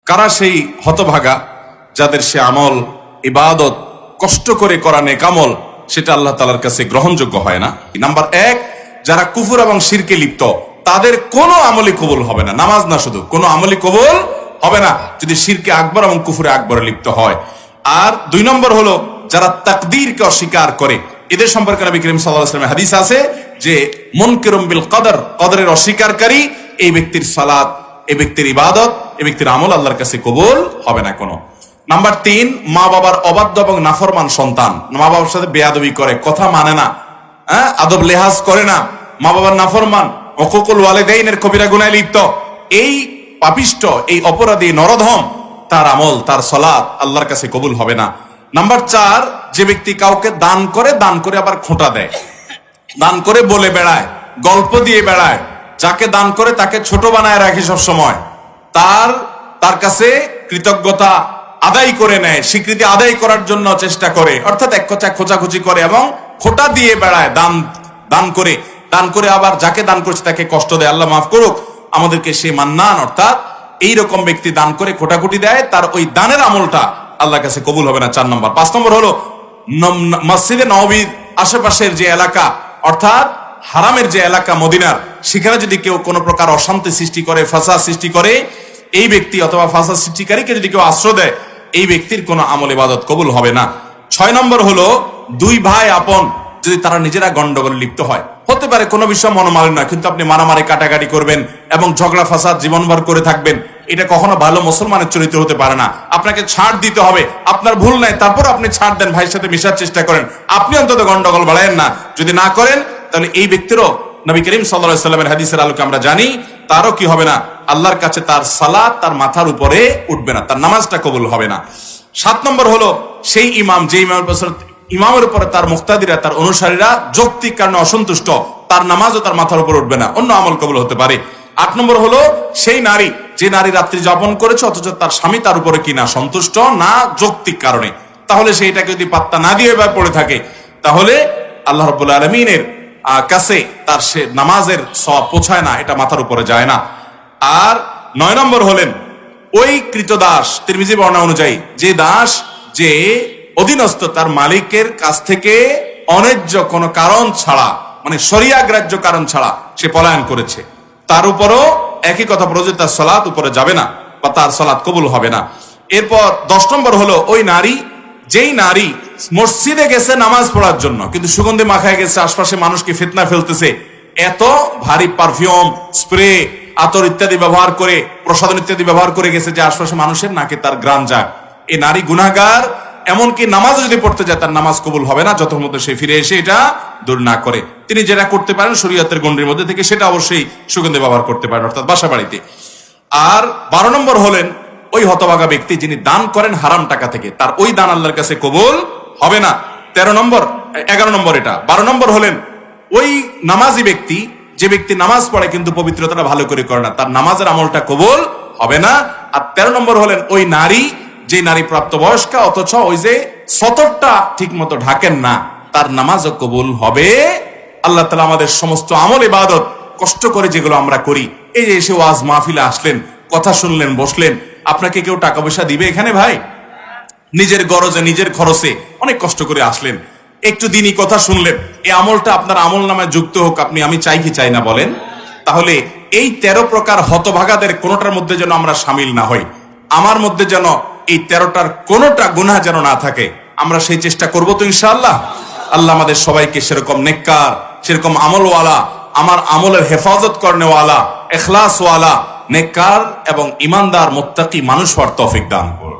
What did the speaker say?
কারা সেই হতভাগা যাদের সে আমল ইবাদত কষ্ট করে করা নেক আমল সেটা আল্লাহ তাআলার কাছে গ্রহণযোগ্য হয় না। নাম্বার 1, যারা কুফর এবং শিরকে লিপ্ত তাদের কোনো আমলই কবুল হবে না। নামাজ না, শুধু কোনো আমলই কবুল হবে না যদি শিরকে আকবর এবং কুফরে আকবরে লিপ্ত হয়। আর 2 নম্বর হলো যারা তাকদীরকে অস্বীকার করে। এদের সম্পর্কে নবী করিম সাল্লাল্লাহু আলাইহি ওয়াসাল্লামের হাদিস আছে যে মুনকিরুম বিল কদর, কদরের অস্বীকারী এই ব্যক্তির সালাত, এই ব্যক্তির ইবাদত, এই ব্যক্তির আমল আল্লাহর কাছে কবুল হবে না কোনো। নাম্বার 3, মা বাবার অবাধ্য এবং নাফরমান সন্তান, মা বাবার সাথে বেয়াদবি করে, কথা মানে না, আদব লেহাজ করে না, মা বাবার নাফরমান, উকুকুল ওয়ালিদাইনের কবিরা গুনাহে লিপ্ত, এই পাপিষ্ট, এই অপরাধী নরধম, তার আমল, তার সালাত আল্লাহর কাছে কবুল হবে না। নাম্বার 4, যে ব্যক্তি কাউকে দান করে আবার খোঁটা দেয়, দান করে বলে বেড়ায়, গল্প দিয়ে বেড়ায়, যাকে দান করে তাকে ছোট বানায় রাখে সব সময়, তার কাছে কৃতজ্ঞতা আদায় করে নেয়, স্বীকৃতি আদায় করার জন্য চেষ্টা করে, অর্থাৎ এক কথা খোঁচাখুচি করে এবং খোঁটা দিয়ে বেড়ায়, দান করে আবার যাকে দান করছে তাকে কষ্ট দেয়। আল্লাহ মাফ করুক আমাদেরকে সে মান্নান, অর্থাৎ এইরকম ব্যক্তি দান করে খোটাখুটি দেয়, তার ওই দানের আমলটা আল্লাহর কাছে কবুল হবে না। 4 নম্বর। 5 নম্বর হলো মসজিদে নববীর আশেপাশের যে এলাকা, অর্থাৎ হারামের যে এলাকা মদিনার, সেখানে যদি কেউ কোনো প্রকার অশান্তি সৃষ্টি করে, ফাসাদ সৃষ্টি করে, এই ব্যক্তি অথবা ফাসাদ সৃষ্টিকারীকে যদি কেউ আশ্রয় দেয়, এই ব্যক্তির কোনো আমল ইবাদত কবুল হবে না। 6 নম্বর হলো 2 ভাই আপন যদি তারা নিজেরা গন্ডগোলে লিপ্ত হয়, হতে পারে কোনো বিষয় মনোমালিন্য, কিন্তু আপনি মারামারি কাটাকাটি করবেন এবং ঝগড়া ফাসাদ জীবনভর করে থাকবেন, এটা কখনো ভালো মুসলমানের চরিত্র হতে পারে না। আপনাকে ছাড় দিতে হবে, আপনার ভুল নাই, তারপর আপনি ছাড় দেন, ভাইয়ের সাথে মিশার চেষ্টা করেন, আপনি অন্তত গন্ডগোল বাড়ায়েন না। যদি না করেন তাহলে এই ব্যক্তিরও নবী করিম সাল্লাল্লাহু আলাইহি ওয়াসাল্লামের হাদিসের আলোকে আমরা জানি তারও কি হবে না, আল্লাহর কাছে তার সালাত তার মাথার উপরে উঠবে না, তার নামাজটা কবুল হবে না। 7 নম্বর হলো সেই ইমাম, যে ইমামের উপরে তার মুক্তাদিরা, তার অনুসারীরা যৌক্তিক কারণে অসন্তুষ্ট, তার নামাজও তার মাথার উপর উঠবে না, অন্য আমল কবুল হতে পারে। 8 নম্বর হলো সেই নারী, যে নারী রাত্রি যাপন করেছে অথচ তার স্বামী তার উপরে কিনা সন্তুষ্ট না যৌক্তিক কারণে, তাহলে সেইটাকে যদি পাত্তা না দিয়ে এবার পড়ে থাকে, তাহলে আল্লাহ রাব্বুল আলামিনের কাছে তার সে নামাজের সওয়াব পৌঁছায় না, এটা মাথার উপরে যায় না। আর 9 নম্বর হলেন ওই কৃতদাস, তিরমিজি বর্ণনা অনুযায়ী, যে দাস যে অধীনস্থ তার মালিকের কাছ থেকে অন্যায্য কোনো কারণ ছাড়া, মানে শরিয়া গ্রাহ্য কারণ ছাড়া সে পলায়ন করেছে, তার উপরও একই কথা প্রযোজ্য, তার সালাত উপরে যাবে না বা তার সালাত কবুল হবে না। এরপর 10 নম্বর হলো ওই নারী, যেই নারী মসজিদে গেছে নামাজ পড়ার জন্য কিন্তু সুগন্ধি মাখায় গেছে, আশপাশে মানুষকে ফিতনা ফেলতেছে, এত ভারী পারফিউম, স্প্রে, আতর ইত্যাদি ব্যবহার করে, প্রসাধন ইত্যাদি ব্যবহার করে গেছে যে আশপাশে মানুষের নাকে তার ঘ্রাণ যায়, এই নারী গুনাহগার। এমনকি নামাজ যদি পড়তে যায় তার নামাজ কবুল হবে না যত মধ্যে সে ফিরে এসে এটা দূর না করে। তিনি যেটা করতে পারেন শরীয়তের গণ্ডির মধ্যে থেকে, সেটা অবশ্যই সুগন্ধি ব্যবহার করতে পারেন, অর্থাৎ বাসা বাড়িতে। আর 12 নম্বর হলেন ওই হতভাগা ব্যক্তি যিনি দান করেন হারাম টাকা থেকে, তার ওই দান আল্লাহর কাছে কবুল হবে না। 11 নম্বর এটা। 12 নম্বর হলেন ওই নামাজি ব্যক্তি, যে ব্যক্তি নামাজ পড়ে কিন্তু পবিত্রতাটা ভালো করে করে না, তার নামাজের আমলটা কবুল হবে না। আর 13 নম্বর হলেন ওই নারী, যে নারী প্রাপ্তবয়স্কা অথচ ওই যে সতরটা ঠিক মতো ঢাকেন না, তার নামাজও কবুল হবে। আল্লাহ তাআলা আমাদের সমস্ত আমল ইবাদত কষ্ট করে যেগুলো আমরা করি, এই যে এসে ওয়াজ মাহফিলে আসলেন, কথা শুনলেন, বসলেন, আপনাকে কেউ টাকা পয়সা দিবে এখানে ভাই? নিজের গরজে নিজের খরচে অনেক কষ্ট করে আসলেন, একটু দিনই কথা শুনলেন, এই আমলটা আপনার আমল নামায় যুক্ত হোক, আমি চাই কি চাই না বলেন? তাহলে এই 13 প্রকার হতভাগাদের কোনোটার মধ্যে যেন আমরা সামিল না হই, আমার মধ্যে যেন এই 13টার কোনোটা গুনাহ যেন না থাকে, আমরা সেই চেষ্টা করবো তো ইনশাআল্লাহ। আল্লাহ আমাদের সবাইকে সেরকম নেককার, সেরকম আমলওয়ালা, আমার আমলের হেফাজত করনেওয়ালা, ইখলাসওয়ালা, নেককার এবং ইমানদার মুত্তাকি মানুষ হওয়ার তৌফিক দান করুন।